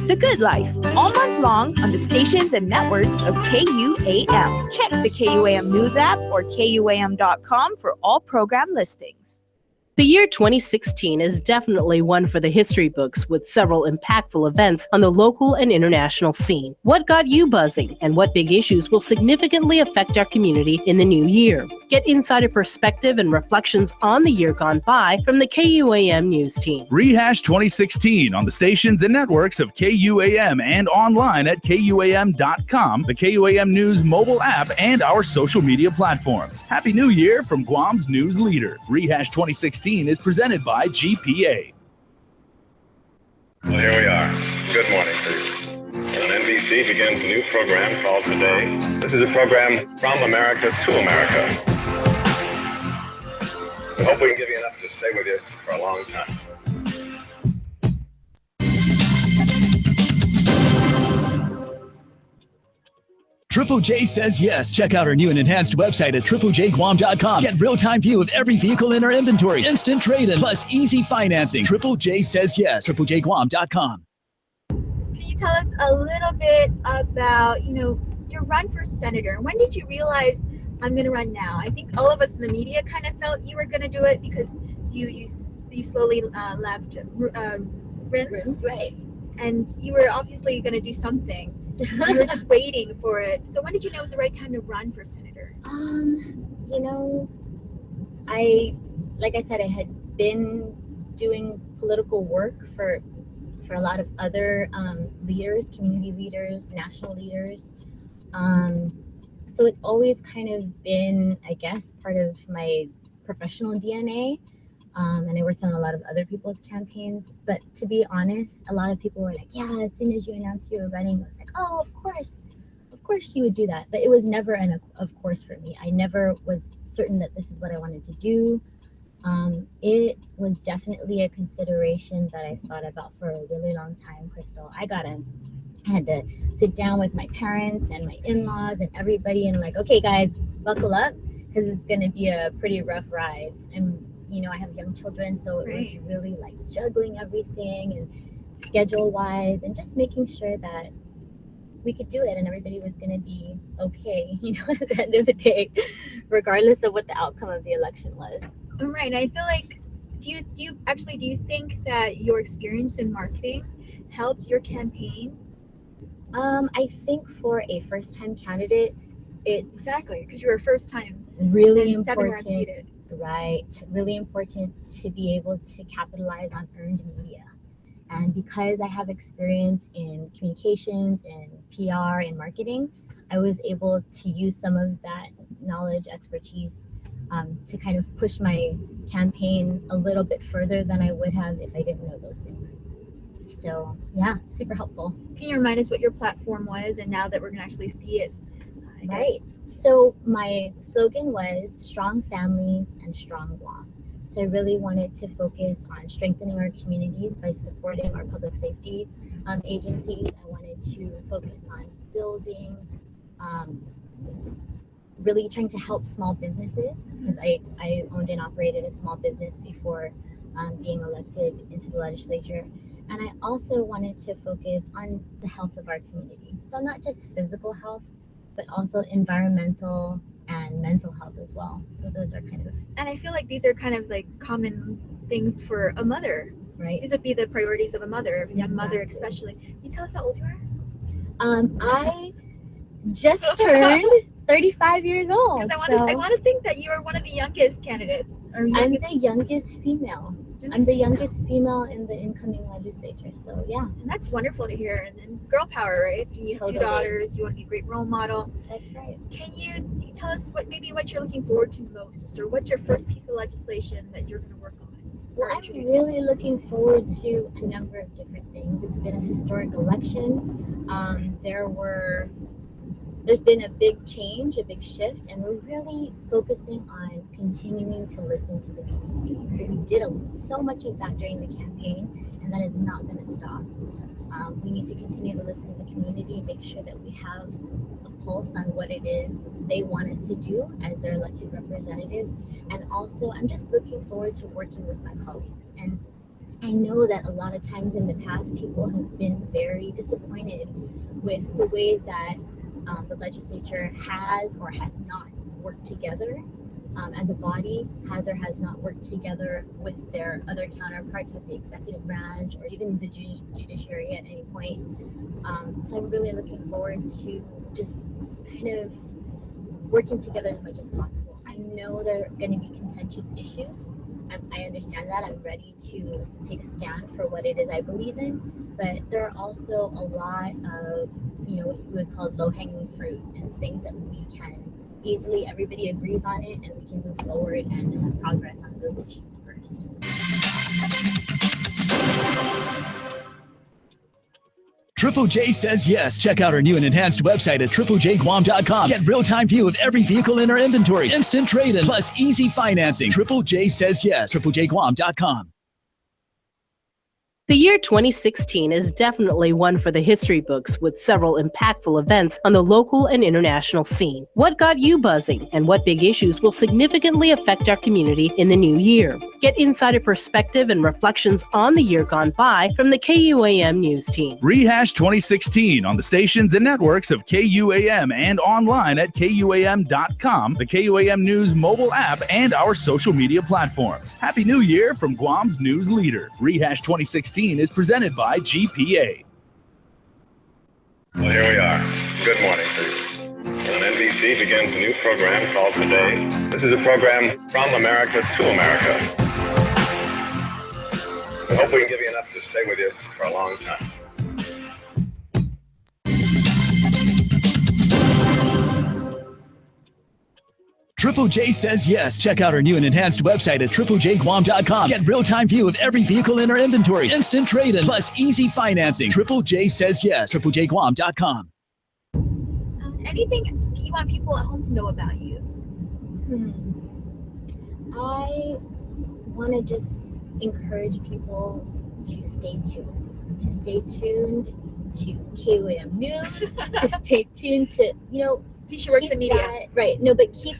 S21: The Good Life, all month long on the stations and networks of KUAM. Check the KUAM News app or KUAM.com for all program listings.
S22: The year 2016 is definitely one for the history books, with several impactful events on the local and international scene. What got you buzzing, and what big issues will significantly affect our community in the new year? Get insider perspective and reflections on the year gone by from the KUAM News team.
S2: Rehash 2016 on the stations and networks of KUAM and online at KUAM.com, the KUAM News mobile app, and our social media platforms. Happy New Year from Guam's news leader. Rehash 2016 2016 is presented by GPA.
S6: Well, here we are. Good morning to you. And NBC begins a new program called Today. This is a program from America to America. We hope we can give you enough to stay with you for a long time.
S18: Triple J says yes. Check out our new and enhanced website at triplejguam.com. Get real-time view of every vehicle in our inventory, instant trade-in, plus easy financing. Triple J says yes. triplejguam.com.
S19: Can you tell us a little bit about, your run for senator? When did you realize I'm going to run now? I think all of us in the media kind of felt you were going to do it because you slowly left RINS,
S5: right?
S19: And you were obviously going to do something. You were just waiting for it. So when did you know it was the right time to run for senator?
S5: Like I said, I had been doing political work for a lot of other leaders, community leaders, national leaders. So it's always kind of been, I guess, part of my professional DNA. And I worked on a lot of other people's campaigns. But to be honest, a lot of people were like, yeah, as soon as you announced you were running, I was like, oh, of course she would do that. But it was never an of course for me. I never was certain that this is what I wanted to do. It was definitely a consideration that I thought about for a really long time, Crystal. I had to sit down with my parents and my in-laws and everybody and like, okay, guys, buckle up because it's going to be a pretty rough ride. And I have young children, so it was really like juggling everything and schedule-wise and just making sure that we could do it and everybody was going to be okay, at the end of the day, regardless of what the outcome of the election was.
S19: All right. I feel like, do you think that your experience in marketing helped your campaign?
S5: I think for a first-time candidate, it's
S19: exactly because you were first time
S5: really
S19: important. 7 were unseated.
S5: Right, really important to be able to capitalize on earned media. And because I have experience in communications and PR and marketing, I was able to use some of that knowledge, expertise to kind of push my campaign a little bit further than I would have if I didn't know those things. So yeah, super helpful.
S19: Can you remind us what your platform was and now that we're going to actually see it?
S5: Right. So my slogan was strong families and strong Guam. So I really wanted to focus on strengthening our communities by supporting our public safety agencies. I wanted to focus on building, really trying to help small businesses because I owned and operated a small business before being elected into the legislature. And I also wanted to focus on the health of our community. So not just physical health, but also environmental and mental health as well. So those are kind of...
S19: And I feel like these are kind of like common things for a mother, right? These would be the priorities of a mother, a young mother especially. Can you tell us how old you are?
S5: I just turned 35 years old.
S19: Because I want to think that you are one of the youngest candidates.
S5: I'm the youngest female. I'm the youngest female in the incoming legislature, so yeah.
S19: And that's wonderful to hear. And then girl power, right? You have 2 daughters, you want to be a great role model.
S5: That's right.
S19: Can you tell us what you're looking forward to most, or what's your first piece of legislation that you're going to work on?
S5: Well, I'm really looking forward to a number of different things. It's been a historic election. There's been a big change, a big shift, and we're really focusing on continuing to listen to the community. So we did so much of that during the campaign, and that is not going to stop. We need to continue to listen to the community, make sure that we have a pulse on what it is they want us to do as their elected representatives. And also, I'm just looking forward to working with my colleagues. And I know that a lot of times in the past, people have been very disappointed with the way that the legislature has or has not worked together as a body, has or has not worked together with their other counterparts, with the executive branch or even the judiciary at any point. So I'm really looking forward to just kind of working together as much as possible. I know there are going to be contentious issues. I understand that. I'm ready to take a stand for what it is I believe in, but there are also a lot of, what you would call low-hanging fruit and things that we can easily everybody agrees on it and we can move forward and have progress on those issues first.
S18: Triple J says yes. Check out our new and enhanced website at triplejguam.com. Get real-time view of every vehicle in our inventory, instant trade-in, plus easy financing. Triple J says yes. triplejguam.com.
S22: The year 2016 is definitely one for the history books, with several impactful events on the local and international scene. What got you buzzing, and what big issues will significantly affect our community in the new year? Get insider perspective and reflections on the year gone by from the KUAM News team.
S2: Rehash 2016 on the stations and networks of KUAM and online at KUAM.com, the KUAM News mobile app, and our social media platforms. Happy New Year from Guam's news leader. Rehash 2016 is presented by GPA.
S6: Well, here we are. Good morning to you. And NBC begins a new program called Today. This is a program from America to America. We hope we can give you enough to stay with you for a long time.
S18: Triple J says yes. Check out our new and enhanced website at triplejguam.com. Get real-time view of every vehicle in our inventory, instant trade-in, plus easy financing. Triple J says yes. triplejguam.com.
S19: Anything you want people at home to know about you?
S5: I want to just encourage people to stay tuned. To stay tuned to KUAM News. To stay tuned to,
S19: See, she works in media.
S5: Right. No, but keep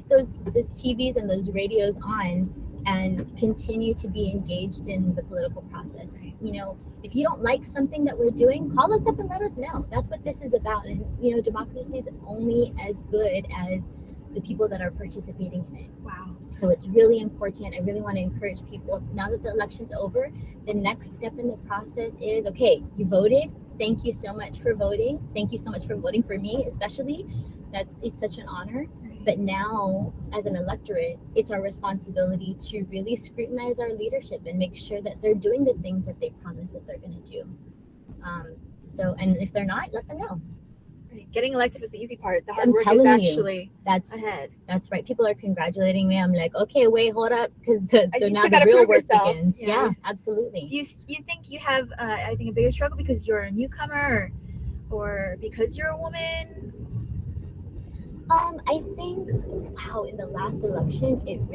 S5: those TVs and those radios on and continue to be engaged in the political process. If you don't like something that we're doing, call us up and let us know. That's what this is about. And, democracy is only as good as the people that are participating in it.
S19: Wow.
S5: So it's really important. I really want to encourage people, now that the election's over, the next step in the process is, okay, you voted. Thank you so much for voting. Thank you so much for voting for me, especially. It's such an honor. But now, as an electorate, it's our responsibility to really scrutinize our leadership and make sure that they're doing the things that they promise that they're going to do. And if they're not, let them know.
S19: Right. Getting elected was the easy part. The hard
S5: I'm
S19: work
S5: telling
S19: is
S5: you,
S19: actually
S5: ahead. That's right. People are congratulating me. I'm like, okay, wait, hold up, because now
S19: still
S5: the
S19: gotta
S5: real
S19: prove
S5: work
S19: yourself.
S5: begins.
S19: Yeah.
S5: Yeah, absolutely.
S19: Do you think you have, I think, a bigger struggle because you're a newcomer or because you're a woman?
S5: I think, in the last election, it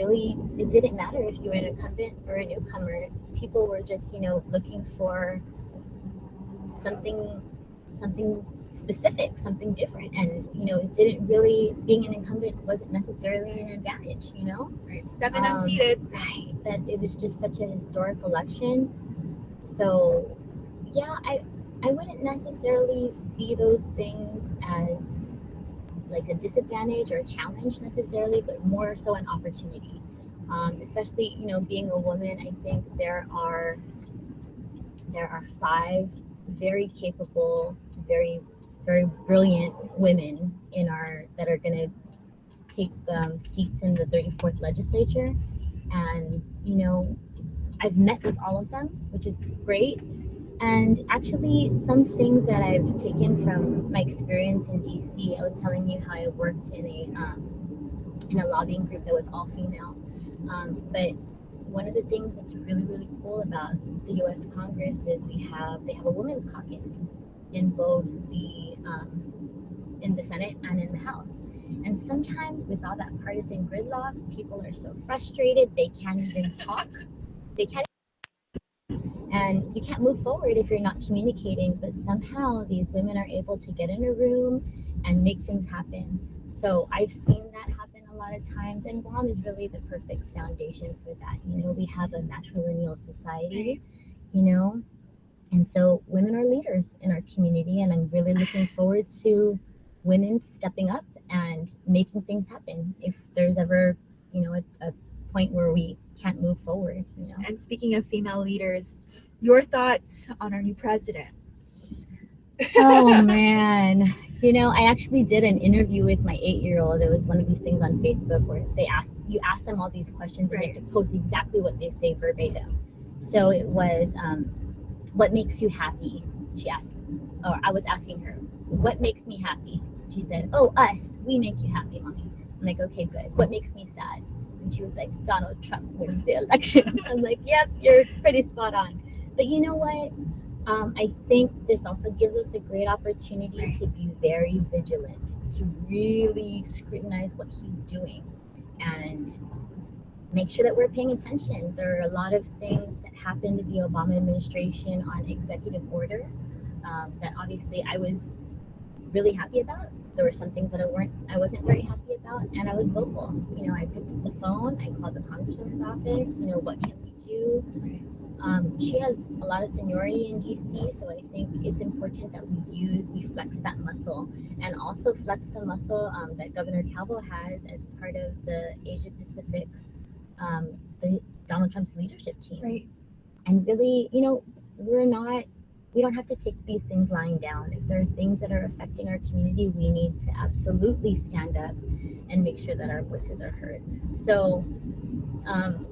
S5: didn't matter if you were an incumbent or a newcomer. People were just, looking for something specific, something different. And, it didn't really, being an incumbent wasn't necessarily an advantage,
S19: Right. 7 unseated.
S5: Right. That it was just such a historic election. So, yeah, I wouldn't necessarily see those things as like a disadvantage or a challenge necessarily, but more so an opportunity. Especially, being a woman, I think there are 5 very capable, very, very brilliant women that are going to take seats in the 34th legislature. And, I've met with all of them, which is great. And actually, some things that I've taken from my experience in DC, I was telling you how I worked in a lobbying group that was all female. But one of the things that's really, really cool about the U.S. Congress is they have a women's caucus in both in the Senate and in the House. And sometimes with all that partisan gridlock, people are so frustrated they can't even talk. And you can't move forward if you're not communicating, but somehow these women are able to get in a room and make things happen. So I've seen that happen a lot of times, and Guam is really the perfect foundation for that. We have a matrilineal society, and so women are leaders in our community, and I'm really looking forward to women stepping up and making things happen if there's ever, a point where we can't move forward.
S19: And speaking of female leaders, your thoughts on our new president?
S5: Oh man, I actually did an interview with my 8-year-old. It was one of these things on Facebook where you ask them all these questions and you have to post exactly what they say verbatim. So it was, what makes you happy? She asked, or I was asking her, what makes me happy? She said, "Oh, us, we make you happy, mommy." I'm like, "Okay, good. What makes me sad?" And she was like, "Donald Trump wins the election." I'm like, "Yep, you're pretty spot on." But you know what? I think this also gives us a great opportunity to be very vigilant, to really scrutinize what he's doing and make sure that we're paying attention. There are a lot of things that happened in the Obama administration on executive order that obviously I was really happy about. There were some things that I wasn't very happy about, and I was vocal. I picked up the phone, I called the congresswoman's office. What can we do? She has a lot of seniority in DC, so I think it's important that we flex that muscle, and also flex the muscle that Governor Calvo has as part of the Asia Pacific, the Donald Trump's leadership team. Right. And really, we don't have to take these things lying down. If there are things that are affecting our community, we need to absolutely stand up and make sure that our voices are heard. So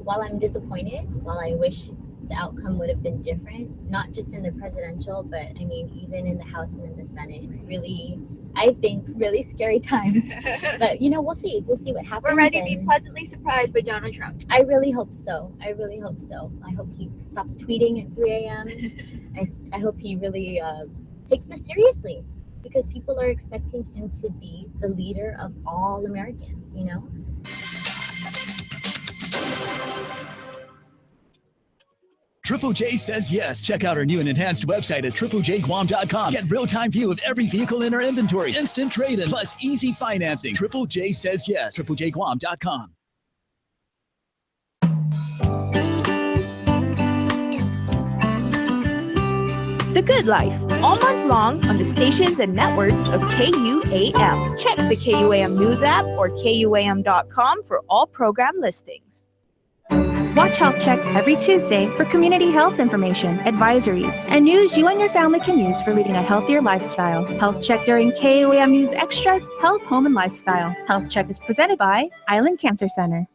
S5: while I'm disappointed, while I wish the outcome would have been different, not just in the presidential, but I mean, even in the House and in the Senate, really, I think, really scary times. But, we'll see. We'll see what happens.
S19: We're ready to be pleasantly surprised by Donald Trump.
S5: I really hope so. I hope he stops tweeting at 3 a.m. I hope he really takes this seriously, because people are expecting him to be the leader of all Americans,
S18: Triple J says yes. Check out our new and enhanced website at triplejguam.com. Get real-time view of every vehicle in our inventory, instant trade-in, plus easy financing. Triple J says yes. triplejguam.com.
S21: The Good Life, all month long on the stations and networks of KUAM. Check the KUAM News app or KUAM.com for all program listings.
S20: Watch Health Check every Tuesday for community health information, advisories, and news you and your family can use for leading a healthier lifestyle. Health Check during KUAM News Extras, Health, Home, and Lifestyle. Health Check is presented by Island Cancer Center.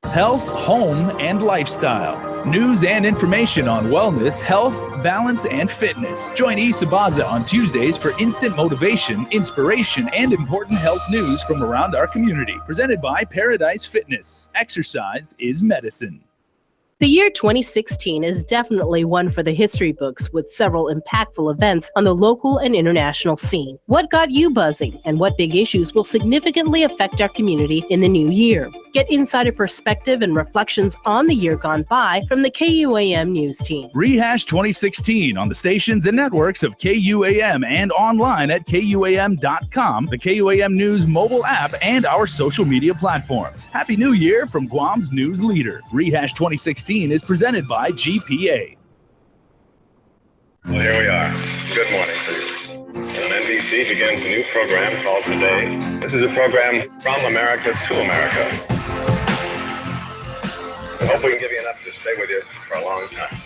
S2: Health, home, and lifestyle. News and information on wellness, health, balance, and fitness. Join Issa Baza on Tuesdays for instant motivation, inspiration, and important health news from around our community. Presented by Paradise Fitness. Exercise is medicine.
S22: The year 2016 is definitely one for the history books, with several impactful events on the local and international scene. What got you buzzing, and what big issues will significantly affect our community in the new year? Get insider perspective and reflections on the year gone by from the KUAM News team.
S2: Rehash 2016 on the stations and networks of KUAM and online at KUAM.com, the KUAM News mobile app, and our social media platforms. Happy New Year from Guam's news leader. Rehash 2016 is presented by GPA.
S6: Well, here we are. Good morning to you. And NBC begins a new program called Today. This is a program from America to America. I hope we can give you enough to stay with you for a long time.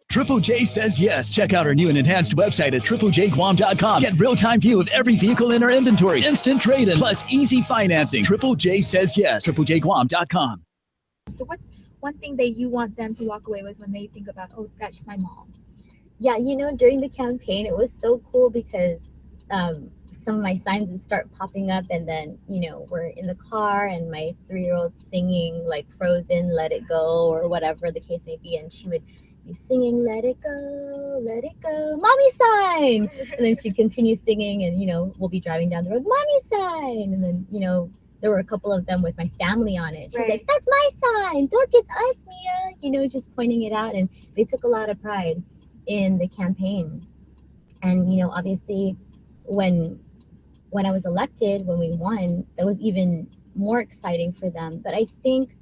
S18: Triple J says yes. Check out our new and enhanced website at triplejguam.com. Get real-time view of every vehicle in our inventory, instant trade-in, plus easy financing. Triple J says yes. triplejguam.com.
S19: So what's one thing that you want them to walk away with when they think about, oh, that's my mom?
S5: Yeah, during the campaign, it was so cool because some of my signs would start popping up, and then, we're in the car and my 3-year-old singing like Frozen, Let It Go, or whatever the case may be, and she would be singing, let it go, mommy sign. And then she'd continue singing, and, we'll be driving down the road, mommy sign. And then, there were a couple of them with my family on it. She's like, that's my sign. Look, it's us, Mia. Just pointing it out. And they took a lot of pride in the campaign. And, obviously, when I was elected, when we won, that was even more exciting for them. But I think,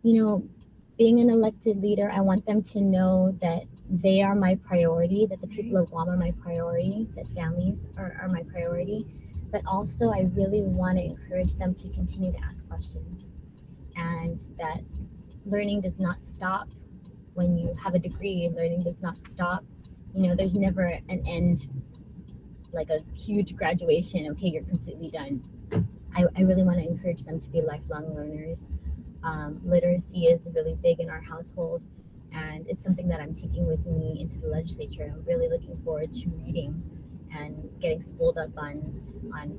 S5: being an elected leader, I want them to know that they are my priority, that the people of Guam are my priority, that families are my priority. But also, I really want to encourage them to continue to ask questions, and that learning does not stop when you have a degree. Learning does not stop. There's never an end, like a huge graduation. Okay, you're completely done. I really want to encourage them to be lifelong learners. Literacy is really big in our household, And it's something that I'm taking with me into the legislature. I'm really looking forward to reading and getting spooled up on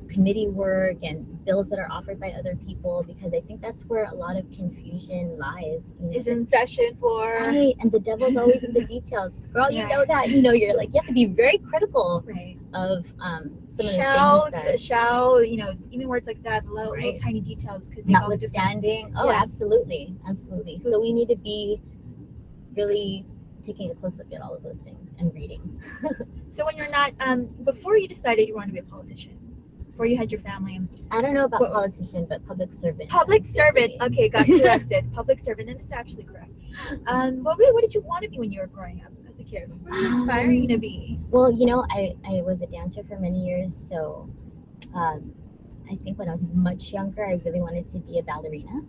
S5: committee work and bills that are offered by other people, because I think that's where a lot of confusion lies.
S19: Is in session floor.
S5: Right, and the devil's always in the details. Girl, you know that. You know, you have to be very critical of some of the things that...
S19: shall, you know, even words like that, the little tiny details could be
S5: notwithstanding. Oh, absolutely. So we need to be really taking a close look at all of those things and reading.
S19: So when you're not, before you decided you wanted to be a politician, before you had your family,
S5: I don't know about politician, but public servant.
S19: Public servant. Okay, got corrected. Public servant, and it's actually correct. What did you want to be when you were growing up as a kid? What were you aspiring to be?
S5: Well, you know, I was a dancer for many years, so I think when I was much younger, I really wanted to be a ballerina.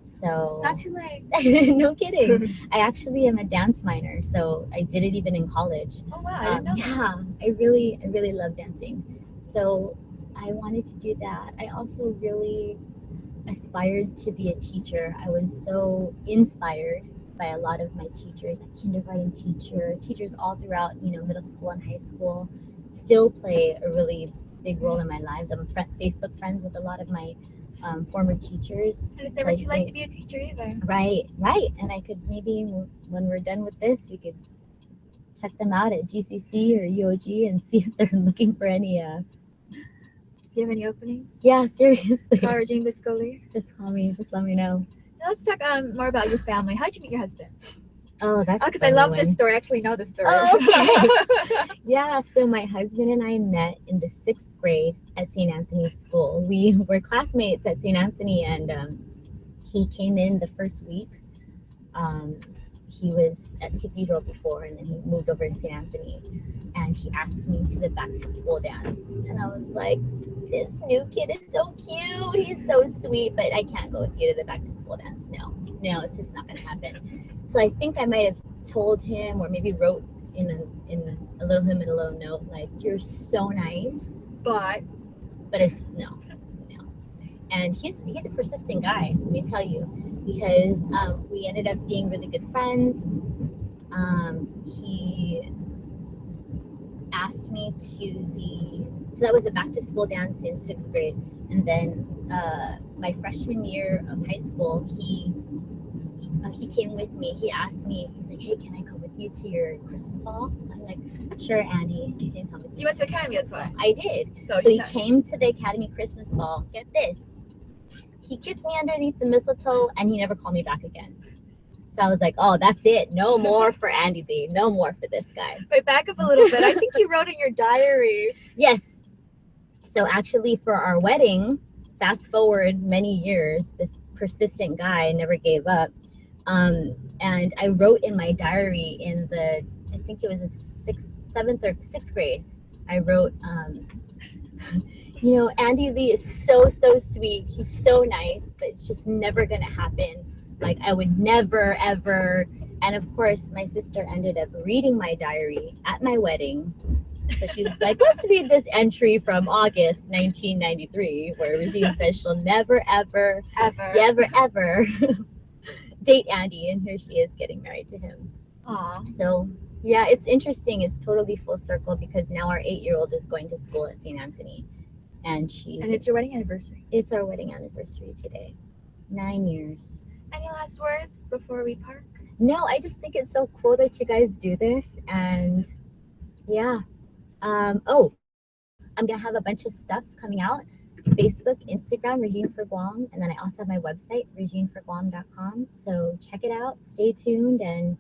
S5: So
S19: it's not too late.
S5: No kidding. I actually am a dance minor, so I did it even in college.
S19: Oh wow! I didn't know that.
S5: I really love dancing. So I wanted to do that. I also really aspired to be a teacher. I was so inspired by a lot of my teachers, my kindergarten teachers all throughout, you know, middle school and high school, still play a really big role in my lives. I'm Facebook friends with a lot of my former teachers.
S19: And it's never too late to be a teacher either.
S5: Right. And I could maybe, when we're done with this, we could check them out at GCC or UOG and see if they're looking for any.
S19: Do you have any openings?
S5: Yeah, seriously.
S19: Call Regine Biscoli.
S5: Just call me. Just let me know.
S19: Now let's talk more about your family. How'd you meet your husband?
S5: Oh, that's
S19: because I love this story. I actually know this story.
S5: Oh, okay. Yeah, so my husband and I met in the 6th grade at St. Anthony's School. We were classmates at St. Anthony, and he came in the first week. He was at the cathedral before, and then he moved over to St. Anthony, and he asked me to the back to school dance. And I was like, this new kid is so cute. He's so sweet, but I can't go with you to the back to school dance. No, it's just not going to happen. So I think I might have told him, or maybe wrote in a little hymn and a little note, like, you're so nice, but it's no. And he's a persistent guy, let me tell you, because we ended up being really good friends. He asked me so that was the back to school dance in 6th grade, and then my freshman year of high school, he came with me. He asked me, he's like, hey, can I come with you to your Christmas ball? I'm like, sure, Andy, you can come with me.
S19: You went to Academy, that's why.
S5: I did. So he came to the Academy Christmas ball. Get this. He kissed me underneath the mistletoe, and he never called me back again. So I was like, oh, that's it. No more for Andy B. No more for this guy.
S19: Wait, back up a little bit. I think you wrote in your diary.
S5: Yes. So actually for our wedding, fast forward many years, this persistent guy never gave up. And I wrote in my diary in I think it was the 7th or 6th grade, I wrote, you know, Andy Lee is so sweet. He's so nice, but it's just never going to happen. Like, I would never, ever. And of course, my sister ended up reading my diary at my wedding. So she's like, let's read this entry from August 1993, where Regine says she'll never, ever date Andy, and here she is getting married to him.
S19: Aww.
S5: So yeah, it's interesting. It's totally full circle, because now our 8-year-old is going to school at St. Anthony, and
S19: it's your wedding anniversary.
S5: It's our wedding anniversary today. 9 years.
S19: Any last words before we park?
S5: No, I just think it's so cool that you guys do this, and yeah. Oh, I'm gonna have a bunch of stuff coming out. Facebook, Instagram, Regine for Guam, and then I also have my website, regineforguam.com. So check it out, stay tuned, and